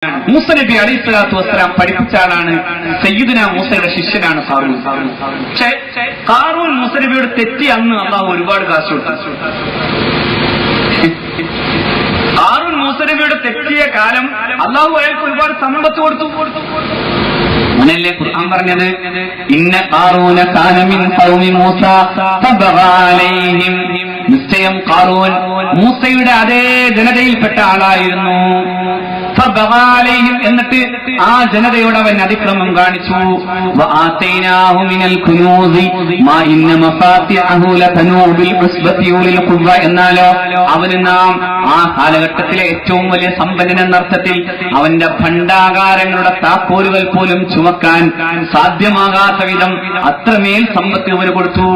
മൂസ നബി അലൈഹിസ്സലാത്തു വസ്സലാം പഠിപ്പിച്ച ആളാണ്. സയ്യിദുനാ മൂസയുടെ ശിഷ്യനാണ് ഖാറൂൻ. പക്ഷേ ഖാറൂൻ മൂസ നബിയോട് തെറ്റി അന്ന് അള്ളാഹു ഒരുപാട് കാശ് കൊടുത്തു. ഖാറൂൻ മൂസ നബിയോട് തെറ്റിയ കാലം അള്ളാഹു അയാൾക്ക് ഒരുപാട് സമ്പത്ത് കൊടുത്തു. അങ്ങനെയല്ലേ ഖുർആൻ പറഞ്ഞത്, ഇന്ന ഖാറൂന കാന മിൻ ഖൗമി മൂസ ഫബഗാ അലൈഹിം. നിശ്ചയം ഖാറൂൻ മൂസയുടെ അതേ ജനതയിൽപ്പെട്ട ആളായിരുന്നു. ഫബഗാ അലൈഹിം, എന്നിട്ട് ആ ജനതയോട് അവൻ അതിക്രമം കാണിച്ചു. വആതൈനാഹു മിനൽ കുനൂസി മാ ഇന്ന മഫാത്തിഹു ലതനൂ ബിൽ ഉസ്ബതി ഉലിൽ ഖുവ്വ. എന്നാലോ അവന് നാം ആ കാലഘട്ടത്തിലെ ഏറ്റവും വലിയ സമ്പന്നൻ എന്നർത്ഥത്തിൽ അവന്റെ ഭണ്ഡാകാരങ്ങളുടെ താക്കോലുകൾ പോലും ചുമക്കാൻ സാധ്യമാകാത്ത വിധം അത്രമേൽ സമ്പത്ത് അവന് കൊടുത്തു.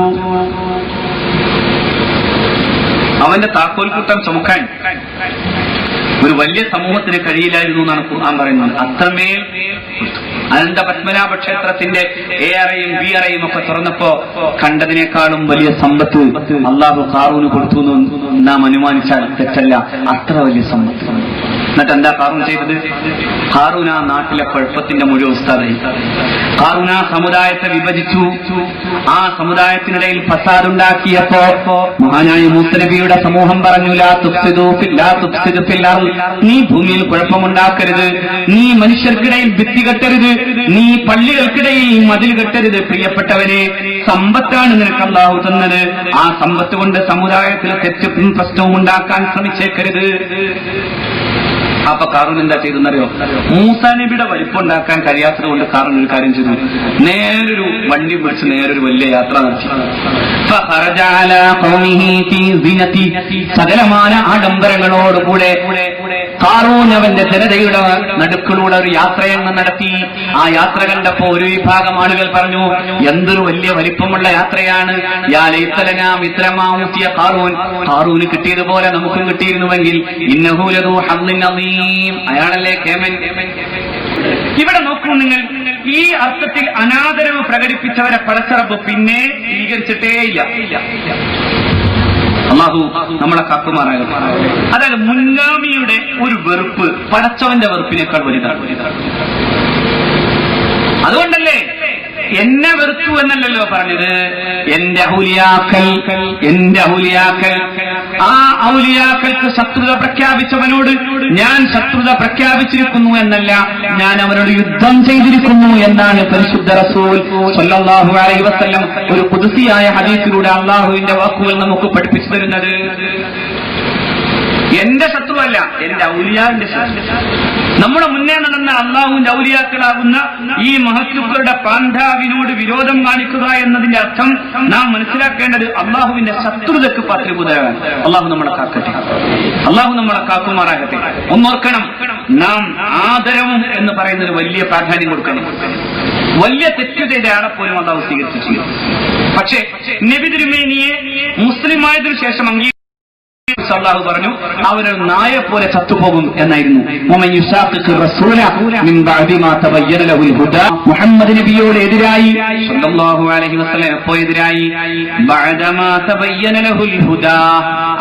അവന്റെ താക്കോൽ കൂട്ടം ചുമക്കാൻ ഒരു വലിയ സമൂഹത്തിന് കഴിയില്ലായിരുന്നു എന്നാണ് ഖുർആൻ പറയുന്നത്. അത്രമേൽ അനന്ത പത്മനാഭ ക്ഷേത്രത്തിന്റെ എ അറയും ബി അറയും ഒക്കെ തുറന്നപ്പോ കണ്ടതിനേക്കാളും വലിയ സമ്പത്ത് അള്ളാഹു ഖാറൂന് കൊടുത്തു എന്ന് നാം അനുമാനിച്ചാൽ തെറ്റല്ല. അത്ര വലിയ സമ്പത്ത്. എന്നിട്ട് എന്താ ഖാറൂൻ ചെയ്തത്? ഖാറൂൻ ആ നാട്ടിലെ കുഴപ്പത്തിന്റെ മുഴുവൻ ഉസ്താദായി. ഖാറൂൻ ആ സമുദായത്തെ വിഭജിച്ചു. ആ സമുദായത്തിനിടയിൽ ഫസാദ് ഉണ്ടാക്കിയപ്പോ മഹാനായ മൂസ നബിയുടെ സമൂഹം പറഞ്ഞു, ലാ തുഫ്സിദു ഫിൽ അർള്. നീ ഭൂമിയിൽ കുഴപ്പമുണ്ടാക്കരുത്, നീ മനുഷ്യർക്കിടയിൽ ഭിത്തി കെട്ടരുത്, നീ പള്ളികൾക്കിടയിൽ മതിൽ കെട്ടരുത്. പ്രിയപ്പെട്ടവരെ, സമ്പത്താണ് നിനക്ക് അല്ലാഹു തന്നത്. ആ സമ്പത്ത് കൊണ്ട് സമുദായത്തിൽ തെറ്റും പ്രശ്നവും ഉണ്ടാക്കാൻ ശ്രമിച്ചേക്കരുത്. അപ്പൊ ഖാറൂൻ എന്താ ചെയ്തെന്നറിയോ? മൂസാ നബിയുടെ വലിപ്പം ഉണ്ടാക്കാൻ കഴിയാത്തത് കൊണ്ട് ഖാറൂൻ ഒരു കാര്യം ചെയ്തു. നേരൊരു വണ്ടി പിടിച്ച് നേരൊരു വലിയ യാത്ര നടത്തി. സകലമാന ആഡംബരങ്ങളോടുകൂടെ ഖാറൂൻ അവന്റെ ജനതയുടെ നടുക്കളിലൂടെ ഒരു യാത്രയങ്ങ് നടത്തി. ആ യാത്ര കണ്ടപ്പോ ഒരു വിഭാഗം ആളുകൾ പറഞ്ഞു, എന്തൊരു വലിയ വലിപ്പമുള്ള യാത്രയാണ്. യാ ലൈത ലനാ മിസ്ല മാ ഊതിയ ഖാറൂൻ. ഖാറൂന് കിട്ടിയതുപോലെ നമുക്കും കിട്ടിയിരുന്നുവെങ്കിൽ. ഇന്നഹു ലദൂ ഹദ്ദിൻ അദീം. അയാളല്ലേ കേമൻ. ഇവിടെ നോക്കൂ നിങ്ങൾ, ഈ അർത്ഥത്തിൽ അനാദരവ് പ്രകടിപ്പിച്ചവരെ പടച്ചറബ് പിന്നെ സ്വീകരിച്ചിട്ടേയില്ല. അല്ലാഹു നമ്മളെ കാക്കുമാറാകട്ടെ. അതായത് മുൻഗാമിയുടെ ഒരു വെറുപ്പ് പടച്ചവന്റെ വെറുപ്പിനേക്കാൾ വലുതാണ്. അതുകൊണ്ടല്ലേ എന്നെ വെറുത്തു എന്നല്ലല്ലോ പറഞ്ഞത്, എന്റെ ഔലിയാക്കൾ. ആ ഔലിയാക്കൾക്ക് ശത്രുത പ്രഖ്യാപിച്ചവനോട് ഞാൻ ശത്രുത പ്രഖ്യാപിച്ചിരിക്കുന്നു എന്നല്ല, ഞാൻ അവരോട് യുദ്ധം ചെയ്തിരിക്കുന്നു എന്നാണ് പരിശുദ്ധ റസൂൽ സ്വല്ലല്ലാഹു അലൈഹി വസല്ലം ഒരു ഖുദ്സിയായ ഹദീസിലൂടെ അള്ളാഹുവിന്റെ വാക്കുകൾ നമുക്ക് പഠിപ്പിച്ചു തരുന്നത്. എന്റെ ശത്രുവല്ല, എന്റെ ഔലിയാന്റെ ശത്രു. നമ്മുടെ മുന്നേ നടന്ന അള്ളാഹുവിന്റെ ഔലിയാക്കളാകുന്ന ഈ മഹത്തുക്കളുടെ പാണ്ഡാവിനോട് വിരോധം കാണിക്കുക എന്നതിന്റെ അർത്ഥം നാം മനസ്സിലാക്കേണ്ടത് അള്ളാഹുവിന്റെ ശത്രുതയ്ക്ക് പാത്രീഭൂതരാണ്. അള്ളാഹു നമ്മളെ കാക്കട്ടെ, അള്ളാഹു നമ്മളെ കാക്കുമാറാകട്ടെ. ഒന്നോർക്കണം, നാം ആദരവും എന്ന് പറയുന്നത് വലിയ പ്രാധാന്യം കൊടുക്കണം. വലിയ തെറ്റ് ചെയ്ത ആളെപ്പോലും അള്ളാഹു സ്വീകരിച്ചു ചെയ്യും. പക്ഷേ നബി തിരുമേനിയെ മുസ്ലിമായതിനു ശേഷം അല്ലാഹു പറഞ്ഞു, അവരൊരു നായെ പോലെ ചത്തുപോകും എന്നായിരുന്നു. മുഹമ്മദ് നബിയോട് എതിരായി സല്ലല്ലാഹു അലൈഹി വസല്ലം എപ്പോ എതിരായി? ബഅദമാ തബയ്യന ലഹുൽ ഹുദാ.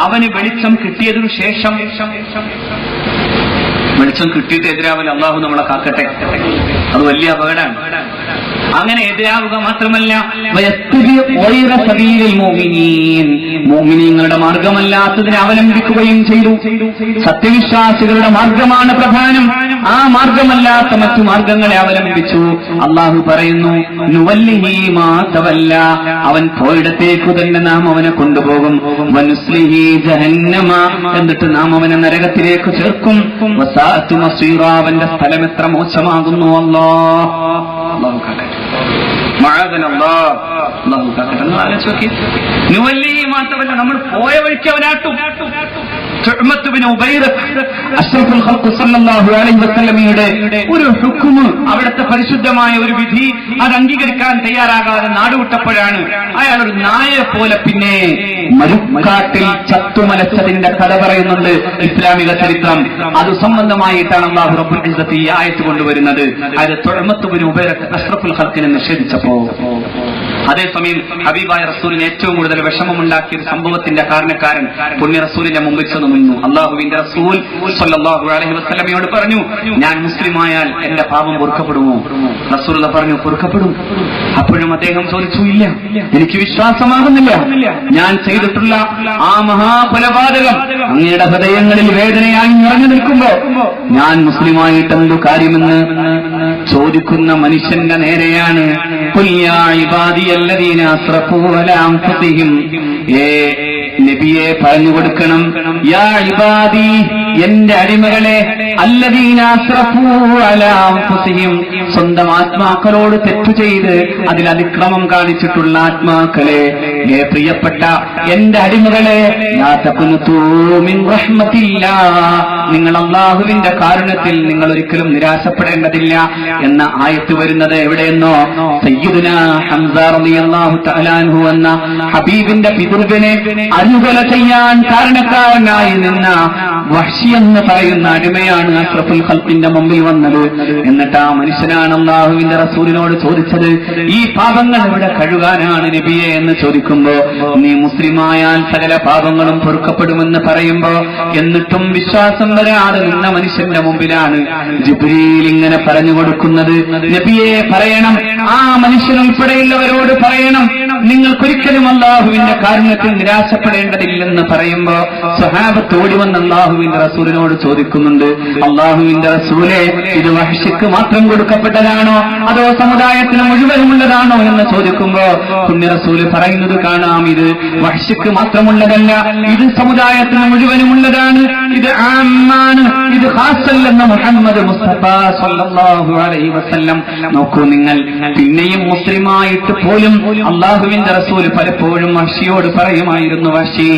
അവന് വെളിച്ചം കിട്ടിയതിനു ശേഷം. വെളിച്ചം കിട്ടിയിട്ട് എതിരാവൽ അള്ളാഹു നമ്മളെ കാക്കട്ടെ. അത് വലിയ അപകടമാണ്. അങ്ങനെ എതിരാവുക മാത്രമല്ല, മുഅ്മിനീങ്ങളുടെ മാർഗമല്ലാത്തതിനെ അവലംബിക്കുകയും ചെയ്തു. സത്യവിശ്വാസികളുടെ മാർഗമാണ് പ്രധാനം, ആ മാർഗമല്ലാത്ത മറ്റു മാർഗങ്ങളെ അവലംബിച്ചു. അള്ളാഹു പറയുന്നു, നുവല്ലിഹി മാ തവല്ല. അവൻ പോയിടത്തേക്കു തന്നെ നാം അവനെ കൊണ്ടുപോകും. വനുസ്ലിഹി ജഹന്നമ. എന്നിട്ട് നാം അവനെ നരകത്തിലേക്ക് ചേർക്കും. വസാഅതു മസീറ. അവന്റെ സ്ഥലം എത്ര മോശമാകുന്നു. അല്ലാഹു കാക്കട്ടെ. നമ്മൾ പോയ വഴിക്ക് അവനാട്ടും. ഒരു ഹുക്കുമ്, അവിടുത്തെ പരിശുദ്ധമായ ഒരു വിധി അത് അംഗീകരിക്കാൻ തയ്യാറാകാതെ നാടുവിട്ടപ്പോഴാണ് അയാൾ ഒരു നായെ പോലെ പിന്നെ മരുക്കാട്ടിൽ ചത്തുമലച്ചതിന്റെ കഥ പറയുന്നുണ്ട് ഇസ്ലാമിക ചരിത്രം. അത് സംബന്ധമായിട്ടാണ് അല്ലാഹു റബ്ബുൽ ഇസ്സത്ത് ഈ ആയത്ത് കൊണ്ടുവരുന്നത്. അത് തുഅമത്ത് ബിൻ ഉബൈറ അഷ്റഫുൽ ഖൽഖിനെ നിഷേധിച്ചപ്പോ അതേസമയം ഹബീബായ റസൂലിന് ഏറ്റവും കൂടുതൽ വിഷമമുണ്ടാക്കിയ ഒരു സംഭവത്തിന്റെ കാരണക്കാരൻ പുണ്യ റസൂലിന്റെ മുമ്പിൽ ചെന്ന് നിന്നു. അള്ളാഹുവിന്റെ റസൂൽ സ്വല്ലല്ലാഹു അലൈഹി വസല്ലമയോട് പറഞ്ഞു, ഞാൻ മുസ്ലിമായാൽ എന്റെ പാപം പൊറുക്കപ്പെടുമോ? റസൂൽ പറഞ്ഞു, പൊറുക്കപ്പെടും. അപ്പോഴും അദ്ദേഹം ചോദിച്ചു, ഇല്ല, എനിക്ക് വിശ്വാസമാകുന്നില്ല. ഞാൻ ചെയ്തിട്ടുള്ള ആ മഹാകൊലപാതകം അങ്ങയുടെ ഹൃദയങ്ങളിൽ വേദനയായി നിറഞ്ഞു നിൽക്കുമ്പോ ഞാൻ മുസ്ലിമായിട്ട് എന്തു കാര്യമെന്ന് ചോദിക്കുന്ന മനുഷ്യന്റെ നേരെയാണ് നബിയെ പറഞ്ഞു കൊടുക്കണം, യാ ഇബാദി, എന്റെ അടിമകളെ, അല്ലദീന അസ്റഫൂ അലാ അൻഫുസിഹിം, സ്വന്തം ആത്മാക്കളോട് തെറ്റു ചെയ്ത് അതിൽ അതിക്രമം കാണിച്ചിട്ടുള്ള ആത്മാക്കളെ, ഹേ പ്രിയപ്പെട്ട എന്റെ അടിമകളെ, ലാ തഖ്നതു മിൻ റഹ്മത്തില്ലാഹ്, നിങ്ങൾ അല്ലാഹുവിന്റെ കാരുണ്യത്തിൽ നിങ്ങൾ ഒരിക്കലും നിരാശപ്പെടേണ്ടതില്ല എന്ന ആയത്ത് വരുന്നത് എവിടെയെന്നോ സയ്യിദുനാ ഹംസ റളിയല്ലാഹു തആല അൻഹു എന്ന ഹബീബിന്റെ പിതൃവിനെ അനുകൊല ചെയ്യാൻ കാരണക്കാരനായി നിന്ന വഹ്ശി എന്ന് പറയുന്ന അടിമയാണ് അഷ്റഫുൽ ഖൽഖിന്റെ മുമ്പിൽ വന്നത്. എന്നിട്ട് ആ മനുഷ്യനാണ് അല്ലാഹുവിന്റെ റസൂലിനോട് ചോദിച്ചത്, ഈ പാപങ്ങൾ എവിടെ കഴുകാനാണ് നബിയെ എന്ന് ചോദിക്കുമ്പോ, നീ മുസ്ലിമായാൽ സകല പാപങ്ങളും പൊറുക്കപ്പെടുമെന്ന് പറയുമ്പോ എന്നിട്ടും വിശ്വാസം വരാതെ നിന്ന മനുഷ്യന്റെ മുമ്പിലാണ് ജിബ്രീൽ ഇങ്ങനെ പറഞ്ഞു കൊടുക്കുന്നത്, നബിയെ പറയണം, ആ മനുഷ്യനുൾപ്പെടെയുള്ളവരോട് പറയണം, നിങ്ങൾക്കൊരിക്കലും അല്ലാഹുവിന്റെ കാരുണ്യത്തിൽ നിരാശപ്പെടേണ്ടതില്ലെന്ന് പറയുമ്പോ സ്വഹാബത്ത് ഓടി വന്ന് അല്ലാഹുവിന്റെ റസൂലിനോട് ചോദിക്കുന്നുണ്ട്, അല്ലാഹുവിന്റെ റസൂലെ, ഇത് വഹ്ശിക്ക് മാത്രം കൊടുക്കപ്പെട്ടതാണോ അതോ സമുദായത്തിന് മുഴുവനുമുള്ളതാണോ എന്ന് ചോദിക്കുമ്പോ പുണ്യ റസൂല് പറയുന്നത് കാണാം, ഇത് വഹ്ശിക്ക് മാത്രമുള്ളതല്ല, ഇത് സമുദായത്തിന് മുഴുവനുമുള്ളതാണ്, ഇത് ആമ്മാണ്, ഇത് ഖാസല്ലെന്ന് മുഹമ്മദ് മുസ്തഫ സ്വല്ലല്ലാഹു അലൈഹി വസല്ലം. നോക്കൂ നിങ്ങൾ, പിന്നെയും മുസ്ലിമായിട്ട് പോലും അല്ലാഹുവിന്റെ റസൂൽ പലപ്പോഴും വഹ്ശിയോട് പറയുമായിരുന്നു, വഹ്ശി,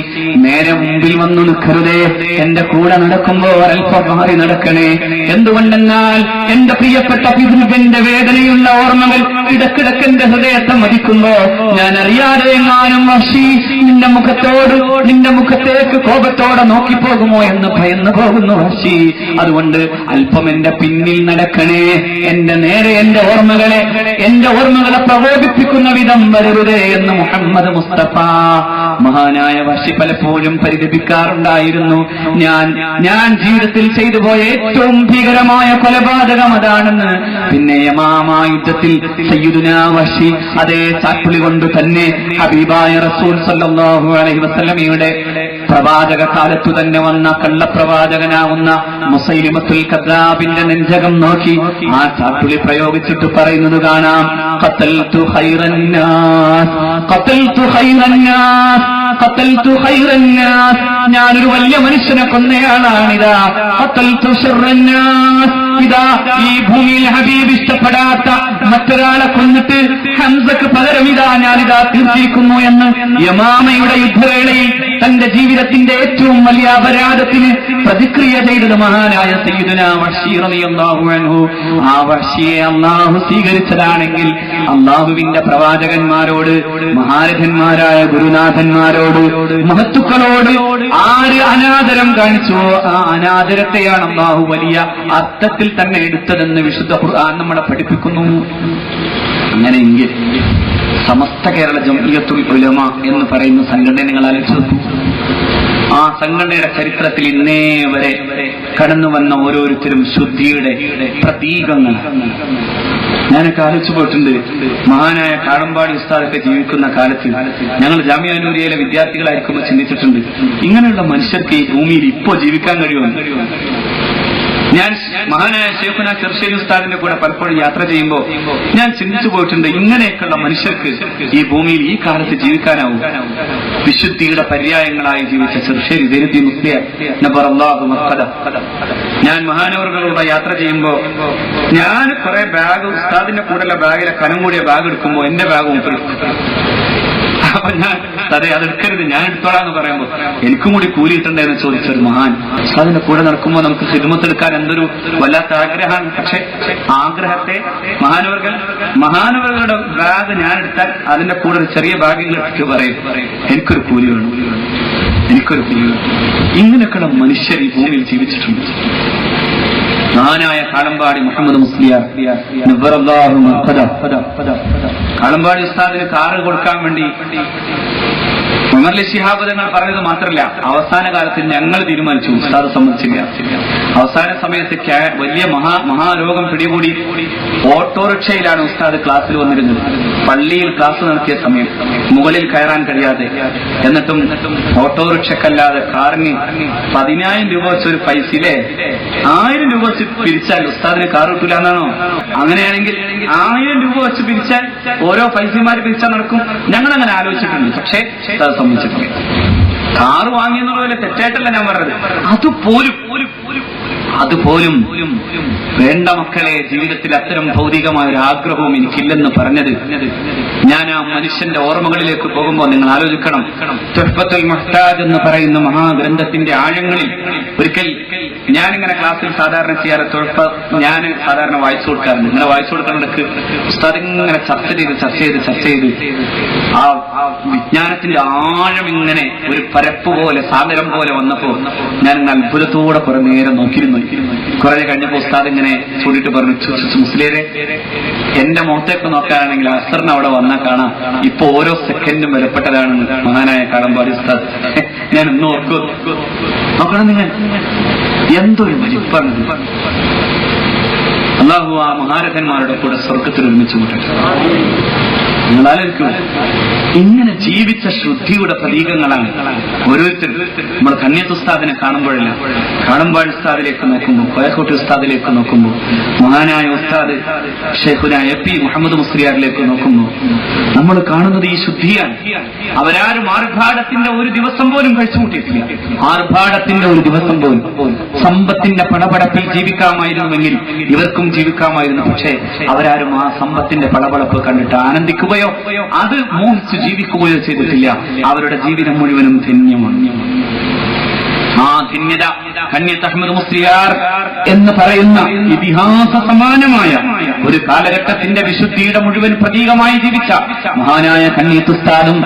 നേരെ മുമ്പിൽ വന്നു നിൽക്കരുതേ, എന്റെ കൂടെ നടക്കുമ്പോ ഒരൽപ്പം മാറി നടക്കണേ. എന്തുകൊണ്ടെന്നാൽ എന്റെ പ്രിയപ്പെട്ട പിതൃവിന്റെ വേദനയുള്ള ഓർമ്മകൾ ഇടക്കിടക്ക് എന്റെ ഹൃദയത്തെ മതിക്കുമ്പോ ഞാൻ അറിയാതെ എങ്ങാനും വഹ്ശി നിന്റെ മുഖത്തേക്ക് കോപത്തോടെ നോക്കിപ്പോകുമോ എന്ന് ഭയന്നു പോകുന്നു വഹ്ശി. അതുകൊണ്ട് അല്പം എന്റെ പിന്നിൽ നടക്കണേ, എന്റെ നേരെ എന്റെ ഓർമ്മകളെ പ്രകോപിപ്പിക്കുന്ന വിധം വരരുതേ എന്ന് മുഹമ്മദ് മുസ്തഫ. മഹാനായ വഹ്ശി പലപ്പോഴും പരിതപിക്കാറുണ്ടായിരുന്നു, ഞാൻ ജീവിതത്തിൽ ചെയ്തു പോയ ഏറ്റവും ഭീകരമായ കൊലപാതകം അതാണെന്ന്. പിന്നെ യമാമ യുദ്ധത്തിൽ സയ്യിദുനാ വഹ്ശി അതേ ചാട്ടുളി കൊണ്ട് തന്നെ ഹബീബായ റസൂൽ സല്ലല്ലാഹു അലൈഹി വസല്ലമയുടെ പ്രവാചക കാലത്തു തന്നെ വന്ന കള്ളപ്രവാചകനാവുന്ന മുസൈലിമത്തുൽ കദ്ദാബിന്റെ നെഞ്ചകം നോക്കി ആ ചാട്ടുളി പ്രയോഗിച്ചിട്ട് പറയുന്നത് കാണാം, ഖതൽതു ഖൈറന്നാസ്, ഖതൽതു ഖൈറന്നാസ്, ഖതൽതു ഖൈറന്നാസ്, ഞാനൊരു വലിയ മനുഷ്യനെ കൊന്നയാളാണിതാ. ഖതൽതു ശർറന്നാസ്, ഇതാ ഈ ഭൂമിയിൽ ഹബീബ് ഇഷ്ടപ്പെടാത്ത മറ്റൊരാളെ കൊന്നിട്ട് ഹംസക്ക് പകരം ഇതാ ഞാനിതാ തീർത്തിരിക്കുന്നു എന്ന് യമാമയുടെ യുദ്ധവേളയിൽ തന്റെ ജീവിതത്തിന്റെ ഏറ്റവും വലിയ അപരാധത്തിന് പ്രതിക്രിയ ചെയ്തത് മഹാനായ സയ്യിദുനാ വഹ്ശി റളിയല്ലാഹു അൻഹു. ആ വഹ്ശിയെ അല്ലാഹു സ്വീകരിച്ചതാണെങ്കിൽ അല്ലാഹുവിന്റെ പ്രവാചകന്മാരോട്, മഹാരഥന്മാരായ ഗുരുനാഥന്മാരോട്, മഹത്തുക്കളോട് ആര് അനാദരം കാണിച്ചുവോ ആ അനാദരത്തെയാണ് അല്ലാഹു വലിയ അർത്ഥത്തിൽ തന്നെ എടുത്തതെന്ന് വിശുദ്ധ ഖുർആൻ നമ്മളെ പഠിപ്പിക്കുന്നു. അങ്ങനെയെങ്കിൽ സമസ്ത കേരള ജംഇയ്യത്തുൽ ഉലമ എന്ന് പറയുന്ന സംഘടന നിങ്ങൾ ആലോചിച്ചു. ആ സംഘടനയുടെ ചരിത്രത്തിൽ ഇന്നേ വരെ കടന്നു വന്ന ഓരോരുത്തരും ശുദ്ധിയുടെ പ്രതീകങ്ങൾ. ഞാനൊക്കെ ആലോചിച്ചു പോയിട്ടുണ്ട്. മഹാനായ കാടമ്പാടി ഉസ്താദൊക്കെ ജീവിക്കുന്ന കാലത്ത് ഞങ്ങൾ ജാമിഅ നൂരിയയിലെ വിദ്യാർത്ഥികളായിരിക്കുമ്പോൾ ചിന്തിച്ചിട്ടുണ്ട്, ഇങ്ങനെയുള്ള മനുഷ്യർക്ക് ഈ ഭൂമിയിൽ ഇപ്പോ ജീവിക്കാൻ കഴിയുമെന്ന്. ഞാൻ മഹാനായ ശൈഖുനാ ചെറുശ്ശേരി ഉസ്താദിന്റെ കൂടെ പലപ്പോഴും യാത്ര ചെയ്യുമ്പോൾ ഞാൻ ചിന്തിച്ചു പോയിട്ടുണ്ട്, ഇങ്ങനെയൊക്കെയുള്ള മനുഷ്യർക്ക് ഈ ഭൂമിയിൽ ഈ കാലത്ത് ജീവിക്കാനാവും. വിശുദ്ധിയുടെ പര്യായങ്ങളായി ജീവിച്ച ചെറുശ്ശേരി ദരിദ്രി മുസ്ലിയാർ നബറല്ലാഹു മഖദ. ഞാൻ മഹാനവറുകളുടെ യാത്ര ചെയ്യുമ്പോൾ ഞാൻ കുറെ ബാഗ്, ഉസ്താദിന്റെ കൂടെയുള്ള ബാഗിലെ കനം കൂടിയ ബാഗ് എടുക്കുമ്പോൾ എന്റെ ബാഗ് മുമ്പിൽ. അപ്പൊ ഞാൻ അതെ അതെടുക്കരുത്, ഞാൻ എടുത്തോളാന്ന് പറയുമ്പോ എനിക്കും കൂടി കൂലി കിട്ടണ്ടെന്ന് ചോദിച്ചൊരു മഹാൻ. അതിന്റെ കൂടെ നടക്കുമ്പോൾ നമുക്ക് ഹിദ്മത്തെടുക്കാൻ എന്തൊരു വല്ലാത്ത ആഗ്രഹമാണ്. പക്ഷെ ആഗ്രഹത്തെ മഹാനവറുകളുടെ ബാഗ് ഞാൻ എടുത്താൽ അതിന്റെ കൂടെ ഒരു ചെറിയ ബാഗിൽ എടുത്ത് പറയും, എനിക്കൊരു കൂലി വേണം, എനിക്കൊരു കൂലി വേണം. ഇങ്ങനെയൊക്കെയുള്ള മനുഷ്യർ ഈ ഭൂമിയിൽ ജീവിച്ചിട്ടുണ്ട്. മഹാനായ കാടമ്പാടി മുഹമ്മദ് മുസ്ലിയാർ നവ്വറല്ലാഹു മഖദ കാളമ്പാടി ഉസ്താദിന് കാറ് കൊടുക്കാൻ വേണ്ടി ഉമർ ശിഹാബ് തങ്ങൾ പറഞ്ഞത് മാത്രമല്ല, അവസാന കാലത്ത് ഞങ്ങൾ തീരുമാനിച്ചു, ഉസ്താദ് സമ്മതിച്ചില്ല. അവസാന സമയത്ത് വലിയ മഹാരോഗം പിടികൂടി ഓട്ടോറിക്ഷയിലാണ് ഉസ്താദ് ക്ലാസ്സിൽ വന്നിരുന്നത്. പള്ളിയിൽ ക്ലാസ് നടത്തിയ സമയം മുകളിൽ കയറാൻ കഴിയാതെ, എന്നിട്ടും ഓട്ടോറിക്ഷക്കല്ലാതെ കാറിന് 10,000 രൂപ വെച്ചൊരു പൈസയിലെ 1000 രൂപ വെച്ച് പിരിച്ചാൽ ഉസ്താദിന് കാർ കിട്ടൂല എന്നാണോ? അങ്ങനെയാണെങ്കിൽ 1000 രൂപ വെച്ച് പിരിച്ചാൽ ഓരോ പൈസമാര് പിരിച്ചാൽ നടക്കും. ഞങ്ങളങ്ങനെ ആലോചിച്ചിട്ടുണ്ട്. പക്ഷേ ഉസ്താദ് സമ്മതിച്ചിട്ടില്ല. കാറ് വാങ്ങിയെന്നുള്ള തെറ്റായിട്ടല്ല ഞാൻ പറഞ്ഞത്. അതുപോലും വേണ്ട മക്കളെ, ജീവിതത്തിൽ അത്തരം ഭൗതികമായ ഒരു ആഗ്രഹവും എനിക്കില്ലെന്ന് പറഞ്ഞത്. ഞാൻ ആ മനുഷ്യന്റെ ഓർമ്മകളിലേക്ക് പോകുമ്പോൾ നിങ്ങൾ ആലോചിക്കണം. തുഹ്ഫത്തുൽ മുഹ്താജ് എന്ന് പറയുന്ന മഹാഗ്രന്ഥത്തിന്റെ ആഴങ്ങളിൽ ഒരിക്കൽ ഞാനിങ്ങനെ ക്ലാസ്സിൽ സാധാരണ ചെയ്യാറ്, ഞാൻ സാധാരണ വായിച്ചു കൊടുക്കാറുണ്ട്. ഇങ്ങനെ വായിച്ചു കൊടുക്കുന്നിടക്ക് ഉസ്താദ് ഇങ്ങനെ ചർച്ച ചെയ്ത് ആ വിജ്ഞാനത്തിന്റെ ആഴം ഇങ്ങനെ ഒരു പരപ്പ് പോലെ, സാഗരം പോലെ വന്നപ്പോ ഞാൻ അത്ഭുതത്തോടെ കുറെ നേരം നോക്കിയിരുന്നു. കുറെ കഴിഞ്ഞപ്പോ ഉസ്താദ് ഇങ്ങനെ ചൂണ്ടിട്ട് പറഞ്ഞു, മുസ്ലിരെ, എന്റെ മുഖത്തേക്ക് നോക്കാനാണെങ്കിൽ അസറിന് അവിടെ വന്നാൽ കാണാം ഇപ്പൊ ഓരോ സെക്കൻഡും വിലപ്പെട്ടതാണ് മഹാനായ കാളമ്പാടി ഉസ്താദ്. ഞാൻ ഇന്ന് ഓർക്കൂ, നോക്കണം നിങ്ങൾ, എന്തൊരു വലിപ്പാണ്. അല്ലാഹു ആ മഹാരഥന്മാരുടെ കൂടെ സ്വർഗത്തിൽ ഒരുമിച്ച് കൂട്ടട്ടെ. നിങ്ങൾ ആലോചിക്കൂ, ഇങ്ങനെ ജീവിച്ച ശുദ്ധിയുടെ പ്രതീകങ്ങളാണ് ഓരോരുത്തരും. നമ്മൾ കണ്യത്ത് ഉസ്താദിനെ കാണുമ്പോഴല്ല, കാളമ്പാടി ഉസ്താദിലേക്ക് നോക്കുമ്പോൾ, കോയക്കോട്ട് ഉസ്താദിലേക്ക് നോക്കുമ്പോൾ, മഹാനായ ഉസ്താദ് ഷെയ്ഖുന എ.പി. മുഹമ്മദ് മുസ്ലിയാറിലേക്ക് നോക്കുമ്പോൾ നമ്മൾ കാണുന്നത് ഈ ശുദ്ധിയാണ്. അവരാരും ആർഭാടത്തിന്റെ ഒരു ദിവസം പോലും കഴിച്ചുകൂട്ടിയിട്ടില്ല. ആർഭാടത്തിന്റെ ഒരു ദിവസം പോലും. സമ്പത്തിന്റെ പടപടപ്പിൽ ജീവിക്കാമായിരുന്നുവെങ്കിൽ ഇവർക്കും ജീവിക്കാമായിരുന്നു. പക്ഷേ അവരാരും ആ സമ്പത്തിന്റെ പടപടപ്പ് കണ്ടിട്ട് ആനന്ദിക്കുകയോ അത് മോഹിച്ച് ജീവിക്കുകയോ ചെയ്തിട്ടില്ല. അവരുടെ ജീവിതം മുഴുവനും ധന്യമാണ്. ആ ധന്യത കണ്യത്ത് അഹ്മദ് മുസ്ലിയാർ എന്ന് പറയുന്ന ഇതിഹാസ സമാനമായ ഒരു കാലഘട്ടത്തിന്റെ വിശുദ്ധിയുടെ മുഴുവൻ പ്രതീകമായി ജീവിച്ച മഹാനായ കണ്യത്ത് ഉസ്താദും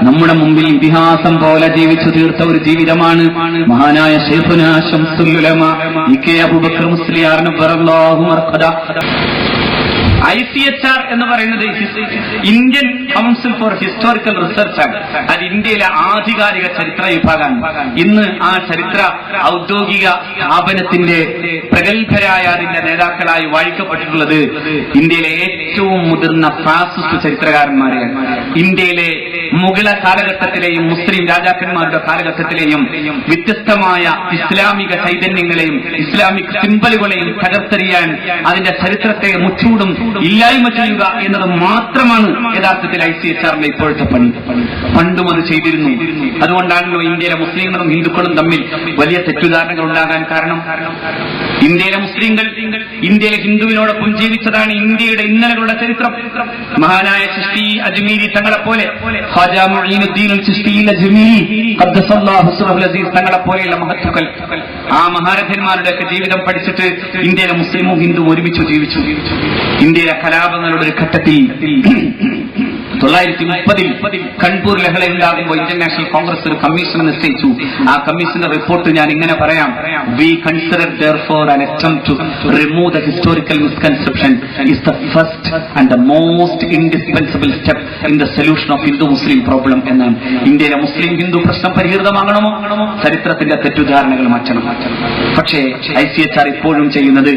നമ്മുടെ മുമ്പിൽ ഇതിഹാസം പോലെ ജീവിച്ചു തീർത്ത ഒരു ജീവിതമാണ് മഹാനായ ശൈഖുനാ ശംസുൽ ഉലമ ഇ.കെ. അബൂബക്കർ മുസ്ലിയാർ റളിയല്ലാഹു മർഖദ. ICHR എന്ന് പറയുന്നത് Indian council four historical research ആണ്. അത് ഇന്ത്യയിലെ ആധികാരിക ചരിത്ര വിഭാഗമാണ്. ഇന്ന് ആ ചരിത്ര ഔദ്യോഗിക സ്ഥാപനത്തിന്റെ പ്രഗത്ഭരായ അതിന്റെ നേതാക്കളായി വാഴിക്കപ്പെട്ടിട്ടുള്ളത് ഇന്ത്യയിലെ ഏറ്റവും മുതിർന്ന ഫാസിസ്റ്റ് ചരിത്രകാരന്മാരെയാണ്. ഇന്ത്യയിലെ മുഗള കാലഘട്ടത്തിലെയും മുസ്ലിം രാജാക്കന്മാരുടെ കാലഘട്ടത്തിലെയും വ്യത്യസ്തമായ ഇസ്ലാമിക ചൈതന്യങ്ങളെയും ഇസ്ലാമിക് സിംബലുകളെയും തകർത്തെറിയാൻ അതിന്റെ ചരിത്രത്തെ മുച്ചൂടും ഇല്ലായ്മ ചെയ്യുക എന്നത് മാത്രമാണ് യഥാർത്ഥത്തിൽ ICHRന്റെ ഇപ്പോഴത്തെ പണി. പണ്ടും അത് ചെയ്തിരുന്നു. അതുകൊണ്ടാണല്ലോ ഇന്ത്യയിലെ മുസ്ലിങ്ങളും ഹിന്ദുക്കളും തമ്മിൽ വലിയ തെറ്റുധാരണകൾ ഉണ്ടാകാൻ കാരണം. ഇന്ത്യയിലെ മുസ്ലിങ്ങൾ ഇന്ത്യയിലെ ഹിന്ദുവിനോടൊപ്പം ജീവിച്ചതാണ് ഇന്ത്യയുടെ ഇന്നലകളുടെ ചരിത്രം. മഹാനായ ചിശ്തി അജ്മീരി തങ്ങളെപ്പോലെ, ഖാജാ മുഈനുദ്ദീൻ ചിശ്തി അജ്മീരി ഖദ്ദസല്ലാഹു സിറഹുൽ അസീസ് തങ്ങളെപ്പോലെയുള്ള മഹത്തുക്കൾ, ആ മഹാരഥന്മാരുടെയൊക്കെ ജീവിതം പഠിച്ചിട്ട് ഇന്ത്യയിലെ മുസ്ലിമും ഹിന്ദുവും ഒരുമിച്ച് ജീവിച്ചു. ഇന്ത്യയിലെ കലാപങ്ങളുടെ ഒരു ഘട്ടത്തിൽ 1930 കൺപൂർ ലഹള ഉണ്ടാകുമ്പോൾ ഇന്ത്യൻ നാഷണൽ കോൺഗ്രസ് ഒരു കമ്മീഷൻ നിശ്ചയിച്ചു. ആ കമ്മീഷന്റെ റിപ്പോർട്ട് ഞാൻ ഇങ്ങനെ പറയാം: we consider therefore an attempt to remove the historical misconception is the first and the most indispensable step in the solution of Hindu-Muslim problem എന്നാണ്. ഇന്ത്യയിലെ മുസ്ലിം ഹിന്ദു പ്രശ്നം പരിഹൃതമാകണമോ, ചരിത്രത്തിന്റെ തെറ്റുധാരണകൾ മാറ്റണം. പക്ഷേ ICHR ഇപ്പോഴും ചെയ്യുന്നത്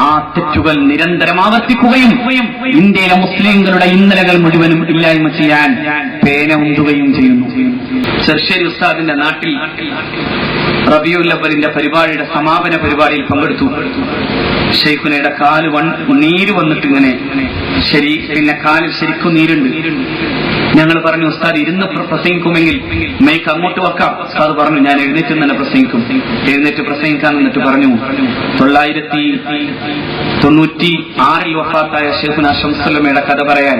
ആ തെറ്റുകൾ നിരന്തരം ആവർത്തിക്കുകയും ഇന്ത്യയിലെ മുസ്ലിംകളുടെ ഇന്നലകൾ മുഴുവനും ഇല്ലായ്മ ചെയ്യാൻ പേന ഉന്തുകയും ചെയ്യുന്നു. ചെർശ്ശേരി ഉസ്താദിന്റെ നാട്ടിൽ റബിയുൽ അവ്വലിന്റെ പരിപാടിയുടെ സമാപന പരിപാടിയിൽ പങ്കെടുത്തു. ഷെയ്ഖുനയുടെ കാല് നീര് വന്നിട്ട് ഇങ്ങനെ പിന്നെ കാലിൽ ശരിക്കും നീരുണ്ട്. ഞങ്ങൾ പറഞ്ഞു, ഉസ്താദ് ഇരുന്ന് പ്രസംഗിക്കുമെങ്കിൽ മൈക്ക് അങ്ങോട്ട് വെക്കാം. ഉസ്താദ് പറഞ്ഞു, ഞാൻ എഴുന്നേറ്റ് തന്നെ പ്രസംഗിക്കും. എഴുന്നേറ്റ് പ്രസംഗിക്കാൻ നിന്നിട്ട് പറഞ്ഞു, 996 വഫാത്തായ ഷെയ്ഖുനാ ശംസുൽ ഉലമയുടെ കഥ പറയാൻ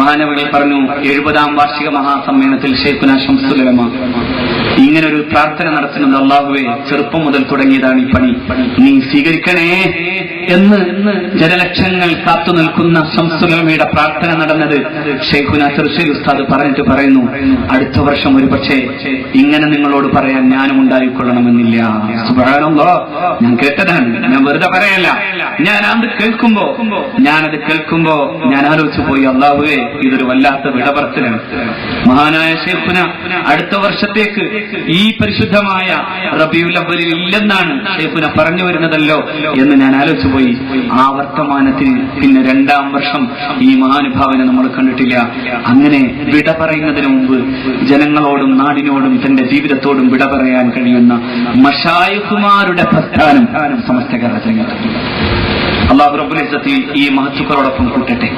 മഹാനവകൾ പറഞ്ഞു. 70ാം വാർഷിക മഹാസമ്മേളനത്തിൽ ഷെയ്ഖുനാ ശംസുൽ ഉലമ ഇങ്ങനെ ഒരു പ്രാർത്ഥന നടത്തുന്നത്, അള്ളാഹുവേ ചെറുപ്പം മുതൽ തുടങ്ങിയതാണ് ഈ പണി, നീ സ്വീകരിക്കണേ എന്ന് ജനലക്ഷങ്ങൾ കാത്തു നിൽക്കുന്ന ശംസുലമയുടെ പ്രാർത്ഥന നടന്നത് ഷെയ്ഖുന തൃശ്ശൂർ ഉസ്താദ് പറഞ്ഞിട്ട് പറയുന്നു, അടുത്ത വർഷം ഒരു പക്ഷേ ഇങ്ങനെ നിങ്ങളോട് പറയാൻ ഞാനും ഉണ്ടായിക്കൊള്ളണമെന്നില്ല. സുബ്ഹാനല്ലാഹ്, ഞാൻ കേട്ടതാണ്, ഞാൻ വെറുതെ പറയല്ല. ഞാനത് കേൾക്കുമ്പോ ഞാൻ ആലോചിച്ചു പോയി, അല്ലാഹുവേ ഇതൊരു വല്ലാത്ത വിടപറച്ചിലാണ്. മഹാനായ ഷെയ്ഖുന അടുത്ത വർഷത്തേക്ക് ഈ പരിശുദ്ധമായ റബീഉൽ അവ്വലിൽ ഇല്ലെന്നാണ് ഷെയ്ഖുന പറഞ്ഞു വരുന്നതല്ലോ എന്ന് ഞാൻ ആലോചിച്ചു പോയി. ആ വർത്തമാനത്തിന് പിന്നെ 2-ാം വർഷം ഈ മഹാനുഭാവനെ നമ്മൾ കണ്ടിട്ടില്ല. അങ്ങനെ വിട പറയുന്നതിന് മുമ്പ് ജനങ്ങളോടും നാടിനോടും തന്റെ ജീവിതത്തോടും വിട പറയാൻ കഴിയുന്ന മശായിഖുമാരുടെ പ്രസ്ഥാനം സമസ്ത കേരളത്തിൽ. അല്ലാഹു റബ്ബുൽ ഇസ്സത്തിൽ ഈ മഹത്തുക്കളോടൊപ്പം കൂട്ടട്ടെ.